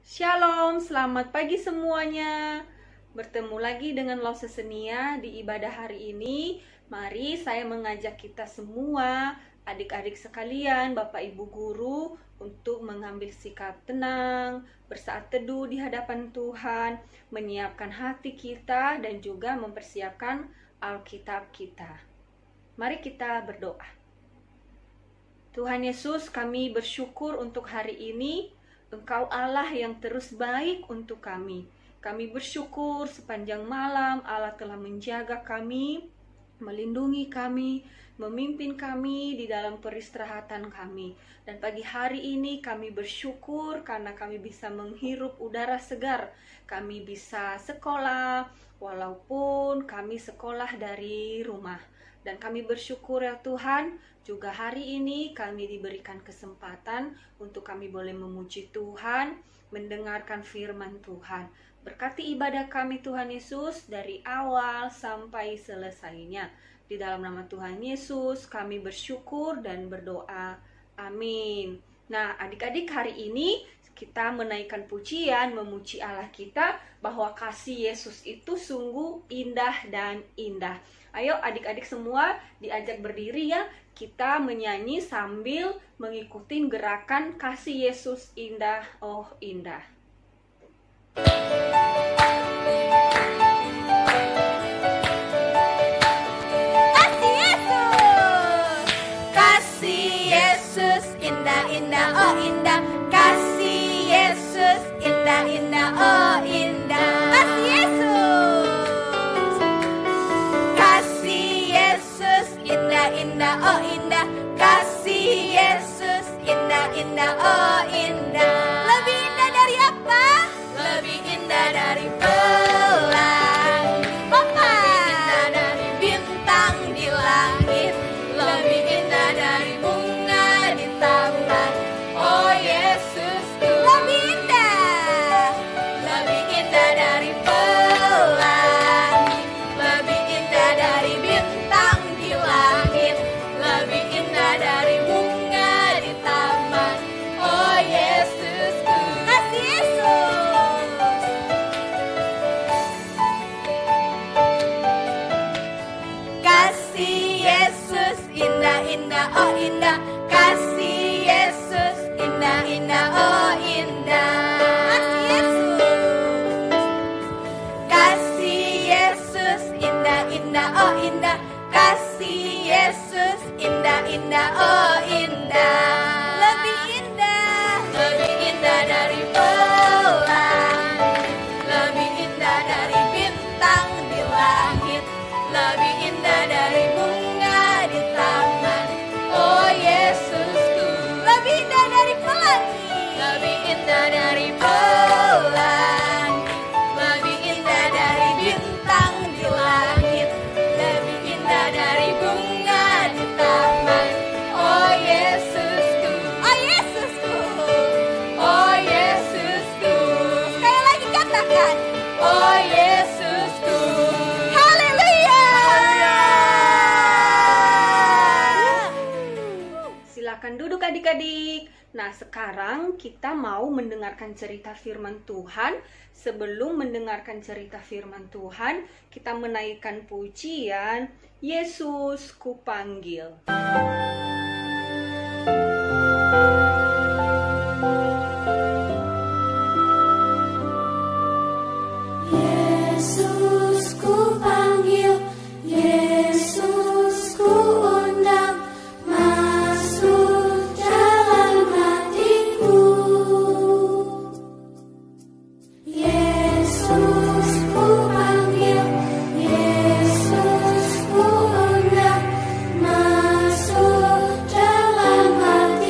Shalom, selamat pagi semuanya. Bertemu lagi dengan Law Sesenia di ibadah hari ini. Mari saya mengajak kita semua, adik-adik sekalian, Bapak Ibu Guru, untuk mengambil sikap tenang, bersaat teduh di hadapan Tuhan, menyiapkan hati kita dan juga mempersiapkan Alkitab kita. Mari kita berdoa. Tuhan Yesus, kami bersyukur untuk hari ini. Engkau Allah yang terus baik untuk kami. Kami bersyukur sepanjang malam Allah telah menjaga kami, melindungi kami, memimpin kami di dalam peristirahatan kami. Dan pagi hari ini kami bersyukur karena kami bisa menghirup udara segar. Kami bisa sekolah, walaupun kami sekolah dari rumah. Dan kami bersyukur ya Tuhan, juga hari ini kami diberikan kesempatan untuk kami boleh memuji Tuhan, mendengarkan firman Tuhan. Berkati ibadah kami Tuhan Yesus dari awal sampai selesainya. Di dalam nama Tuhan Yesus kami bersyukur dan berdoa. Amin. Nah, adik-adik, hari ini kita menaikkan pujian, memuji Allah kita bahwa kasih Yesus itu sungguh indah dan indah. Ayo adik-adik semua diajak berdiri ya. Kita menyanyi sambil mengikuti gerakan kasih Yesus indah, oh indah. Kasih Yesus indah-indah, oh indah. Kasih Yesus indah-indah, oh indah. Kasih Yesus. Kasih Yesus indah-indah, oh indah. Kasih Yesus indah-indah, oh indah. Lebih indah dari apa? Lebih indah dari pelangi, lebih indah dari bintang di langit, lebih indah dari bunga di taman. Oh Yesusku, lebih indah dari pelangi, lebih indah dari bintang di langit, lebih indah dari bunga di taman. Oh Yesusku, kasih Yesus. Kasih Yesus indah-indah, oh indah. Kasih Yesus indah-indah, oh indah. Kasih Yesus indah-indah, oh indah. Kasih Yesus indah-indah, oh indah. Lebih indah dari pelangi, lebih indah dari bintang di langit, lebih indah dari bunga di taman. Oh Yesusku, lebih indah dari pelangi, lebih indah dari pelangi, lebih indah dari bintang di langit, lebih indah dari bunga di taman. Oh Yesusku, oh Yesusku, oh Yesusku. Sekali lagi katakan, oh Yesusku. Haleluya. Silakan duduk adik-adik. Nah, sekarang kita mau mendengarkan cerita firman Tuhan. Sebelum mendengarkan cerita firman Tuhan, kita menaikkan pujian Yesus Kupanggil. Yesus ku panggil, Yesus ku undang, masuk dalam hatiku. Yesus ku panggil, Yesus ku undang, masuk dalam hatiku.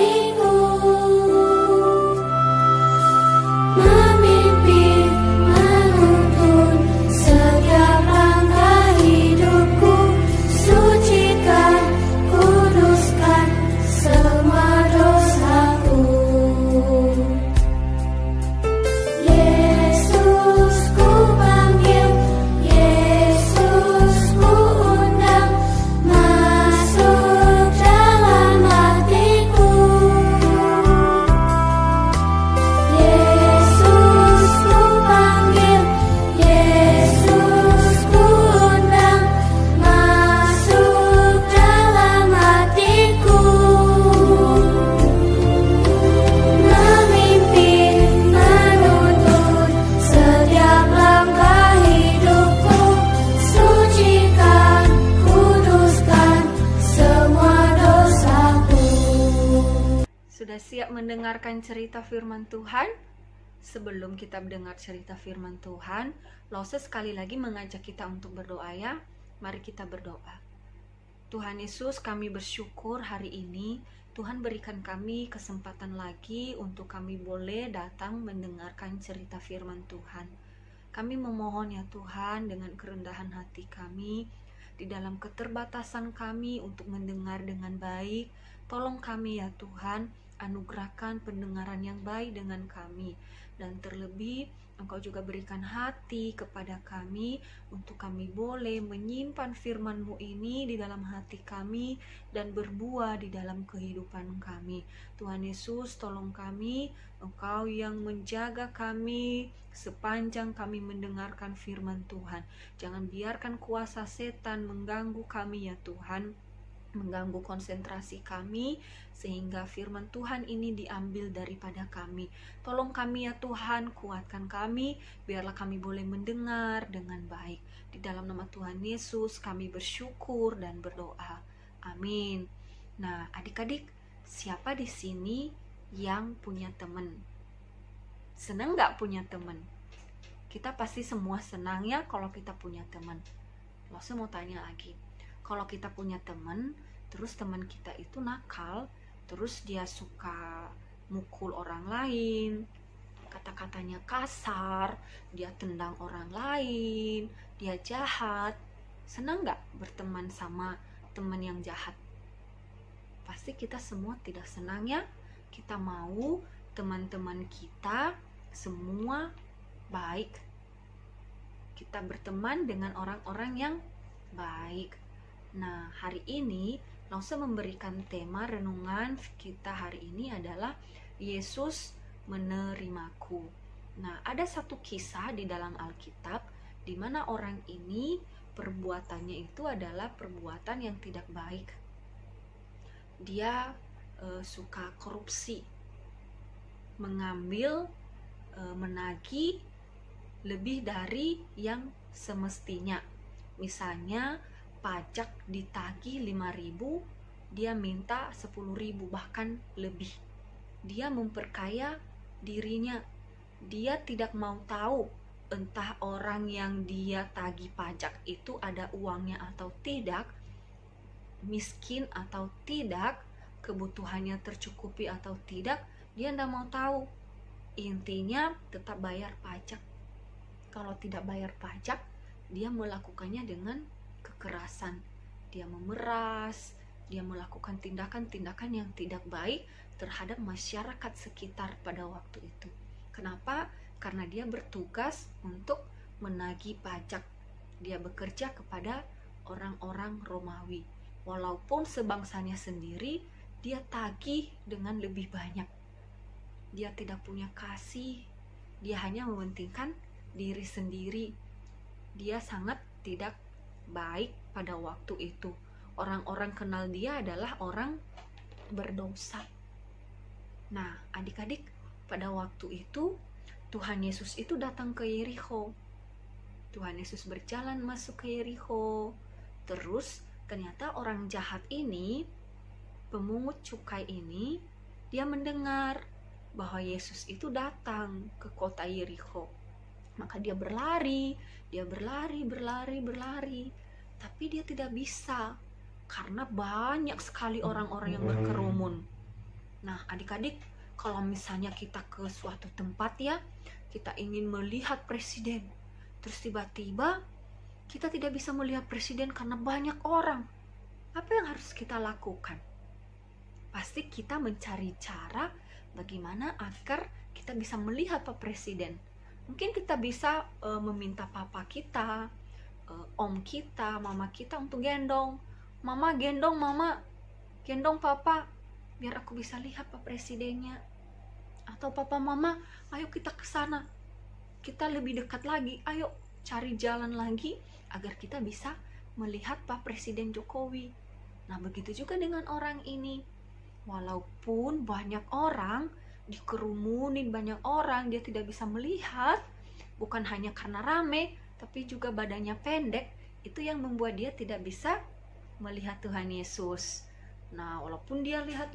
Sudah siap mendengarkan cerita firman Tuhan? Sebelum kita mendengar cerita firman Tuhan, Lose sekali lagi mengajak kita untuk berdoa ya. Mari kita berdoa. Tuhan Yesus, kami bersyukur hari ini Tuhan berikan kami kesempatan lagi untuk kami boleh datang mendengarkan cerita firman Tuhan. Kami memohon ya Tuhan, dengan kerendahan hati kami, di dalam keterbatasan kami untuk mendengar dengan baik, tolong kami ya Tuhan, anugerahkan pendengaran yang baik dengan kami. Dan terlebih, Engkau juga berikan hati kepada kami untuk kami boleh menyimpan firman-Mu ini di dalam hati kami dan berbuah di dalam kehidupan kami. Tuhan Yesus, tolong kami, Engkau yang menjaga kami sepanjang kami mendengarkan firman Tuhan. Jangan biarkan kuasa setan mengganggu kami ya Tuhan, mengganggu konsentrasi kami, sehingga firman Tuhan ini diambil daripada kami. Tolong kami ya Tuhan, kuatkan kami, biarlah kami boleh mendengar dengan baik. Di dalam nama Tuhan Yesus kami bersyukur dan berdoa. Amin. Nah, adik-adik, siapa di sini yang punya teman? Senang gak punya teman? Kita pasti semua senang ya kalau kita punya teman. Saya mau tanya lagi, kalau kita punya teman, terus teman kita itu nakal, terus dia suka mukul orang lain, kata-katanya kasar, dia tendang orang lain, dia jahat, senang gak berteman sama teman yang jahat? Pasti kita semua tidak senang ya. Kita mau teman-teman kita semua baik. Kita berteman dengan orang-orang yang baik. Nah, hari ini Lause memberikan tema renungan kita hari ini adalah Yesus menerimaku. Nah, ada satu kisah di dalam Alkitab di mana orang ini perbuatannya itu adalah perbuatan yang tidak baik. Dia suka korupsi, mengambil, menagih lebih dari yang semestinya. Misalnya pajak ditagih 5.000, dia minta 10.000 bahkan lebih. Dia memperkaya dirinya. Dia tidak mau tahu entah orang yang dia tagih pajak itu ada uangnya atau tidak, miskin atau tidak, kebutuhannya tercukupi atau tidak, dia tidak mau tahu. Intinya tetap bayar pajak. Kalau tidak bayar pajak, dia melakukannya dengan kekerasan. Dia memeras, dia melakukan tindakan-tindakan yang tidak baik terhadap masyarakat sekitar pada waktu itu. Kenapa? Karena dia bertugas untuk menagih pajak. Dia bekerja kepada orang-orang Romawi. Walaupun sebangsanya sendiri, dia tagih dengan lebih banyak. Dia tidak punya kasih, dia hanya mementingkan diri sendiri. Dia sangat tidak baik pada waktu itu. Orang-orang kenal dia adalah orang berdosa. Nah, adik-adik, pada waktu itu Tuhan Yesus itu datang ke Yerikho. Tuhan Yesus berjalan masuk ke Yerikho. Terus ternyata orang jahat ini, pemungut cukai ini, dia mendengar bahwa Yesus itu datang ke kota Yerikho. Maka dia berlari, tapi dia tidak bisa karena banyak sekali orang-orang yang berkerumun. Nah, adik-adik, kalau misalnya kita ke suatu tempat ya, kita ingin melihat presiden, terus tiba-tiba kita tidak bisa melihat presiden karena banyak orang. Apa yang harus kita lakukan? Pasti kita mencari cara bagaimana agar kita bisa melihat Pak Presiden. Mungkin kita bisa meminta papa kita, om kita, mama kita untuk gendong. Mama gendong mama, gendong papa, biar aku bisa lihat Pak Presidennya. Atau papa mama, ayo kita ke sana, kita lebih dekat lagi, ayo cari jalan lagi agar kita bisa melihat Pak Presiden Jokowi. Nah, begitu juga dengan orang ini. Walaupun banyak orang, dikerumunin banyak orang, dia tidak bisa melihat, bukan hanya karena rame, tapi juga badannya pendek, itu yang membuat dia tidak bisa melihat Tuhan Yesus. Nah, walaupun dia lihat,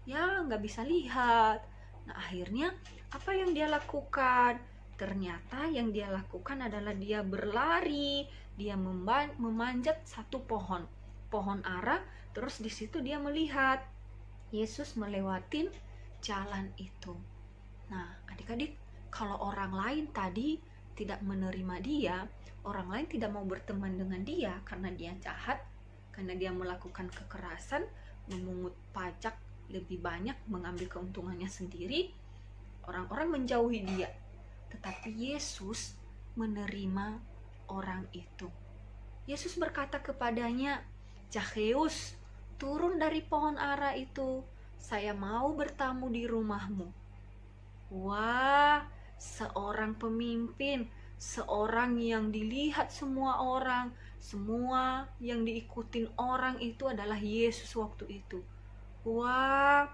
ya nggak bisa lihat. Nah, akhirnya apa yang dia lakukan? Ternyata yang dia lakukan adalah dia berlari, dia memanjat satu pohon ara, terus di situ dia melihat Yesus melewatin jalan itu. Nah, adik-adik, kalau orang lain tadi tidak menerima dia, orang lain tidak mau berteman dengan dia karena dia jahat, karena dia melakukan kekerasan, memungut pajak lebih banyak, mengambil keuntungannya sendiri, orang-orang menjauhi dia. Tetapi Yesus menerima orang itu. Yesus berkata kepadanya, "Zakheus, turun dari pohon ara itu, saya mau bertamu di rumahmu." Wah, seorang pemimpin, seorang yang dilihat semua orang, semua yang diikutin orang itu adalah Yesus waktu itu. Wah,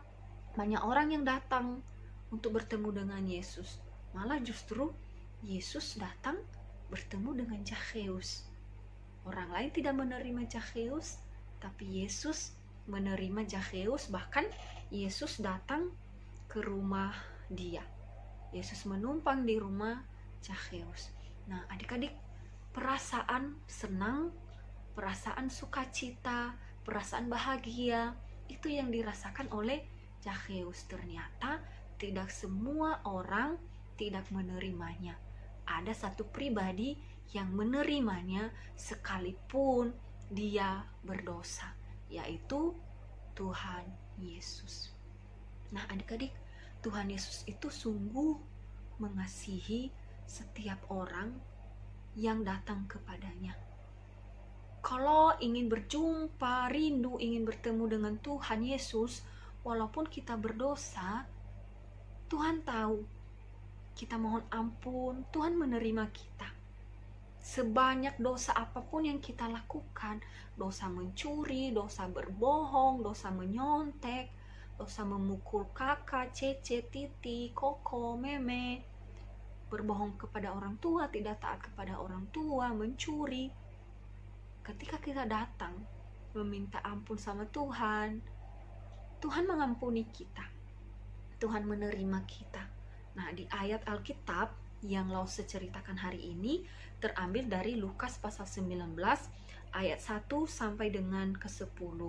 banyak orang yang datang untuk bertemu dengan Yesus. Malah justru Yesus datang bertemu dengan Zakheus. Orang lain tidak menerima Zakheus, tapi Yesus menerima Zakheus. Bahkan Yesus datang ke rumah dia. Yesus menumpang di rumah Zakheus. Nah, adik-adik, perasaan senang, perasaan sukacita, perasaan bahagia, itu yang dirasakan oleh Zakheus. Ternyata tidak semua orang tidak menerimanya. Ada satu pribadi yang menerimanya sekalipun dia berdosa, yaitu Tuhan Yesus. Nah, adik-adik, Tuhan Yesus itu sungguh mengasihi setiap orang yang datang kepadanya. Kalau ingin berjumpa, rindu, ingin bertemu dengan Tuhan Yesus, walaupun kita berdosa, Tuhan tahu. Kita mohon ampun, Tuhan menerima kita. Sebanyak dosa apapun yang kita lakukan, dosa mencuri, dosa berbohong, dosa menyontek, dosa memukul kakak, cece, titi, koko, meme, berbohong kepada orang tua, tidak taat kepada orang tua, mencuri. Ketika kita datang meminta ampun sama Tuhan, Tuhan mengampuni kita. Tuhan menerima kita. Nah, di ayat Alkitab yang Lause ceritakan hari ini terambil dari Lukas pasal 19 ayat 1 sampai dengan ke-10.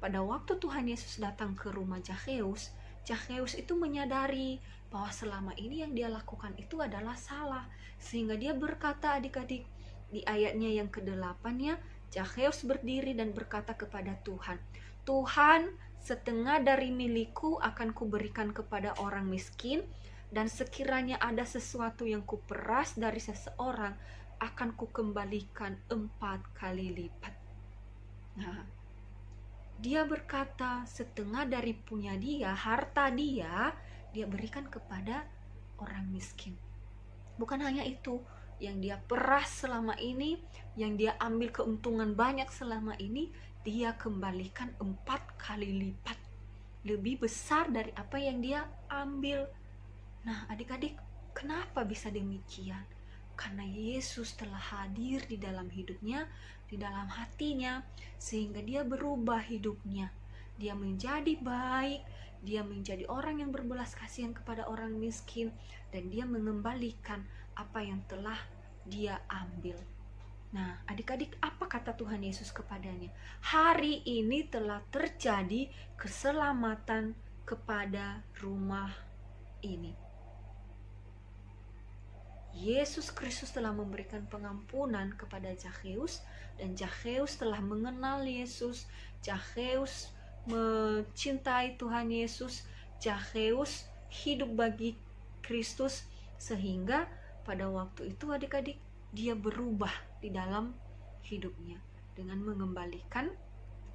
Pada waktu Tuhan Yesus datang ke rumah Zakheus, Zakheus itu menyadari bahwa selama ini yang dia lakukan itu adalah salah. Sehingga dia berkata, adik-adik, di ayatnya yang ke-8-nya, Zakheus berdiri dan berkata kepada Tuhan, "Tuhan, setengah dari milikku akan kuberikan kepada orang miskin, dan sekiranya ada sesuatu yang kuperas dari seseorang, akan kukembalikan 4 kali lipat." Nah, dia berkata setengah dari punya dia, harta dia berikan kepada orang miskin. Bukan hanya itu, yang dia peras selama ini, yang dia ambil keuntungan banyak selama ini, dia kembalikan 4 kali lipat. Lebih besar dari apa yang dia ambil. Nah, adik-adik, kenapa bisa demikian? Karena Yesus telah hadir di dalam hidupnya, di dalam hatinya, sehingga dia berubah hidupnya. Dia menjadi baik, dia menjadi orang yang berbelas kasihan kepada orang miskin, dan dia mengembalikan apa yang telah dia ambil. Nah, adik-adik, apa kata Tuhan Yesus kepadanya? Hari ini telah terjadi keselamatan kepada rumah ini. Yesus Kristus telah memberikan pengampunan kepada Zakheus, dan Zakheus telah mengenal Yesus. Zakheus mencintai Tuhan Yesus. Zakheus hidup bagi Kristus, sehingga pada waktu itu adik-adik dia berubah di dalam hidupnya dengan mengembalikan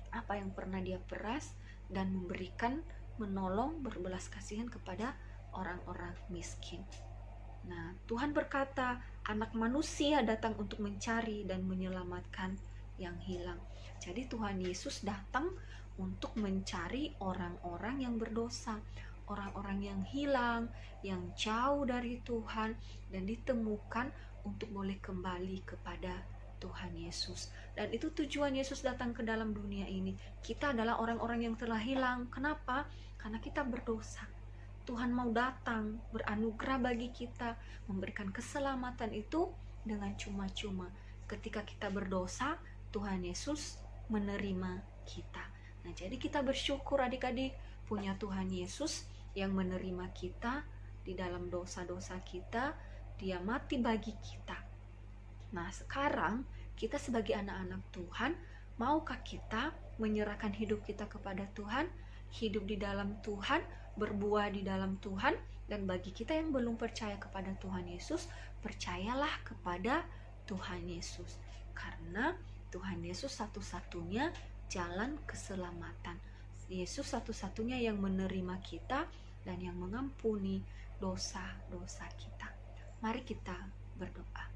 apa yang pernah dia peras dan memberikan, menolong, berbelas kasihan kepada orang-orang miskin. Nah, Tuhan berkata, Anak Manusia datang untuk mencari dan menyelamatkan yang hilang. Jadi Tuhan Yesus datang untuk mencari orang-orang yang berdosa, orang-orang yang hilang, yang jauh dari Tuhan, dan ditemukan untuk boleh kembali kepada Tuhan Yesus. Dan itu tujuan Yesus datang ke dalam dunia ini. Kita adalah orang-orang yang telah hilang. Kenapa? Karena kita berdosa. Tuhan mau datang beranugerah bagi kita, memberikan keselamatan itu dengan cuma-cuma. Ketika kita berdosa, Tuhan Yesus menerima kita. Nah, jadi kita bersyukur adik-adik punya Tuhan Yesus yang menerima kita di dalam dosa-dosa kita. Dia mati bagi kita. Nah, sekarang kita sebagai anak-anak Tuhan, maukah kita menyerahkan hidup kita kepada Tuhan, hidup di dalam Tuhan, berbuah di dalam Tuhan? Dan bagi kita yang belum percaya kepada Tuhan Yesus, percayalah kepada Tuhan Yesus. Karena Tuhan Yesus satu-satunya jalan keselamatan. Yesus satu-satunya yang menerima kita dan yang mengampuni dosa-dosa kita. Mari kita berdoa.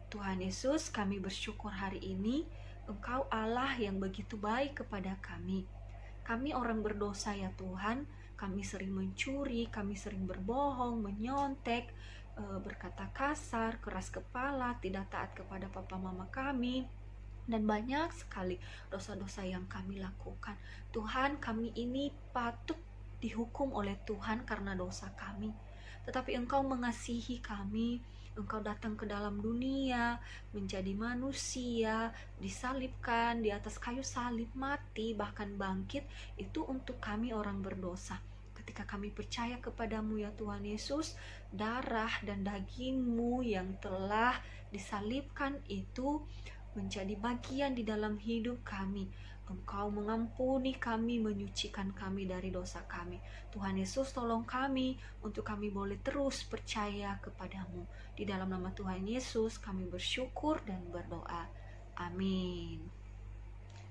Tuhan Yesus, kami bersyukur hari ini Engkau Allah yang begitu baik kepada kami. Kami orang berdosa ya Tuhan, kami sering mencuri, kami sering berbohong, menyontek, berkata kasar, keras kepala, tidak taat kepada papa mama kami, dan banyak sekali dosa-dosa yang kami lakukan. Tuhan, kami ini patut dihukum oleh Tuhan karena dosa kami. Tetapi Engkau mengasihi kami. Engkau datang ke dalam dunia, menjadi manusia, disalibkan di atas kayu salib, mati, bahkan bangkit. Itu untuk kami orang berdosa. Ketika kami percaya kepadamu ya Tuhan Yesus, darah dan daging-Mu yang telah disalibkan itu menjadi bagian di dalam hidup kami. Engkau mengampuni kami, menyucikan kami dari dosa kami. Tuhan Yesus, tolong kami untuk kami boleh terus percaya kepadamu. Di dalam nama Tuhan Yesus kami bersyukur dan berdoa. Amin.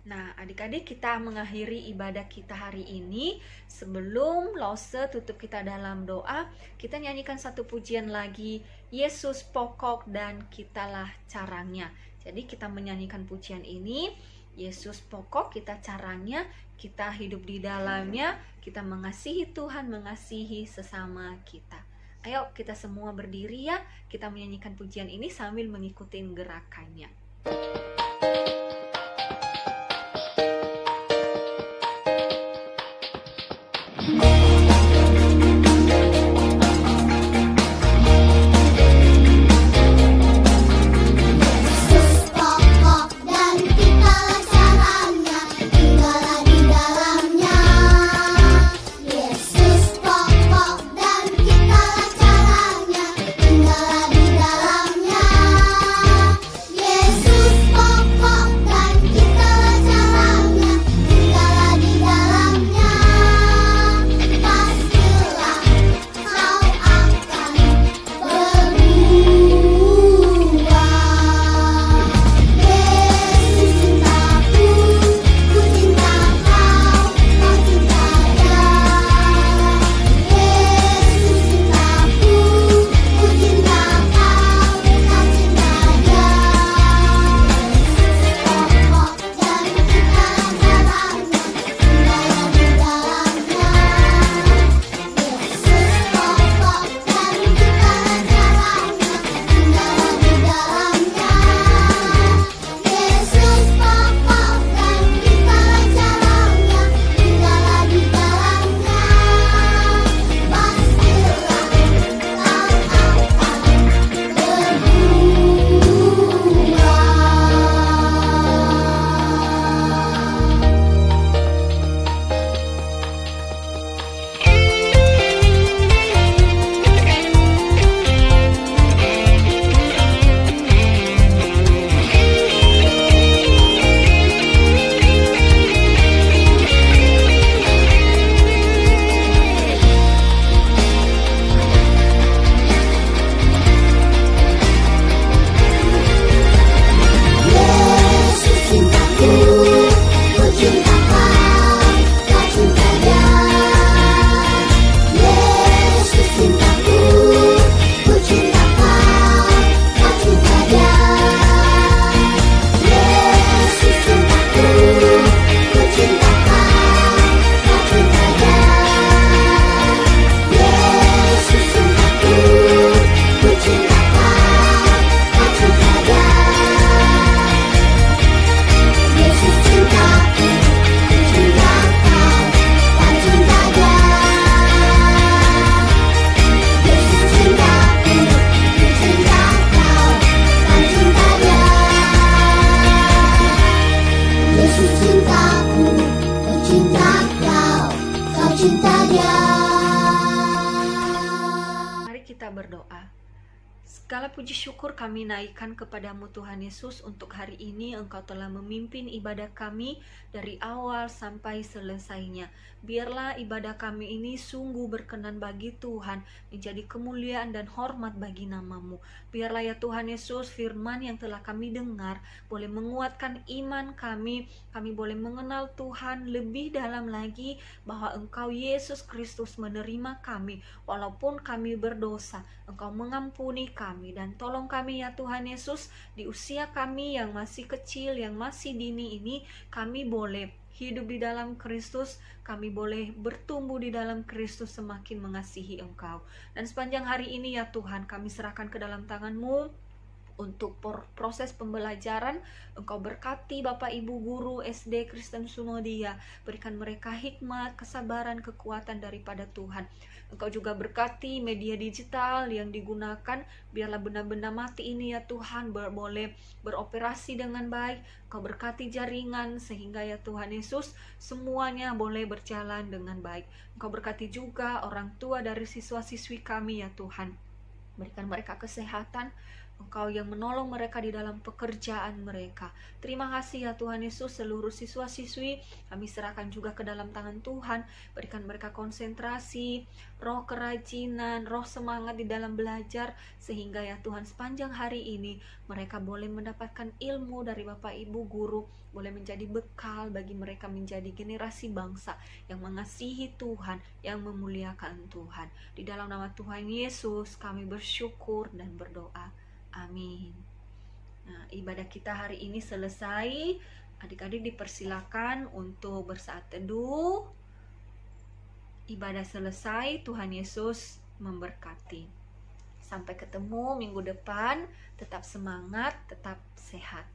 Nah, adik-adik, kita mengakhiri ibadah kita hari ini. Sebelum Lose tutup kita dalam doa, kita nyanyikan satu pujian lagi, Yesus pokok dan kitalah caranya. Jadi kita menyanyikan pujian ini, Yesus pokok, kita caranya, kita hidup di dalamnya, kita mengasihi Tuhan, mengasihi sesama kita. Ayo kita semua berdiri ya, kita menyanyikan pujian ini sambil mengikuti gerakannya. Yesus pokok cinta Dia. Mari kita berdoa. Segala puji syukur kami naikkan kepadamu Tuhan Yesus, untuk hari ini Engkau telah memimpin ibadah kami dari awal sampai selesainya. Biarlah ibadah kami ini sungguh berkenan bagi Tuhan, menjadi kemuliaan dan hormat bagi nama-Mu. Biarlah ya Tuhan Yesus, firman yang telah kami dengar boleh menguatkan iman kami boleh mengenal Tuhan lebih dalam lagi, bahwa Engkau Yesus Kristus menerima kami walaupun kami berdosa. Engkau mengampuni kami, dan tolong kami ya Tuhan Yesus, di usia kami yang masih kecil, yang masih dini ini, kami boleh hidup di dalam Kristus, kami boleh bertumbuh di dalam Kristus, semakin mengasihi Engkau. Dan sepanjang hari ini ya Tuhan, kami serahkan ke dalam tangan-Mu. Untuk proses pembelajaran, Engkau berkati Bapak Ibu guru SD Kristen Sunodia, berikan mereka hikmat, kesabaran, kekuatan daripada Tuhan. Engkau juga berkati media digital yang digunakan, biarlah benda-benda mati ini ya Tuhan boleh beroperasi dengan baik. Engkau berkati jaringan, sehingga ya Tuhan Yesus, semuanya boleh berjalan dengan baik. Engkau berkati juga orang tua dari siswa-siswi kami ya Tuhan, berikan mereka kesehatan. Engkau yang menolong mereka di dalam pekerjaan mereka. Terima kasih ya Tuhan Yesus, seluruh siswa-siswi kami serahkan juga ke dalam tangan Tuhan. Berikan mereka konsentrasi, roh kerajinan, roh semangat di dalam belajar, sehingga ya Tuhan sepanjang hari ini mereka boleh mendapatkan ilmu dari Bapak Ibu guru, boleh menjadi bekal bagi mereka menjadi generasi bangsa yang mengasihi Tuhan, yang memuliakan Tuhan. Di dalam nama Tuhan Yesus kami bersyukur dan berdoa. Amin. Nah, ibadah kita hari ini selesai. Adik-adik dipersilakan untuk bersaat teduh. Ibadah selesai. Tuhan Yesus memberkati. Sampai ketemu minggu depan. Tetap semangat, tetap sehat.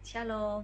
Shalom.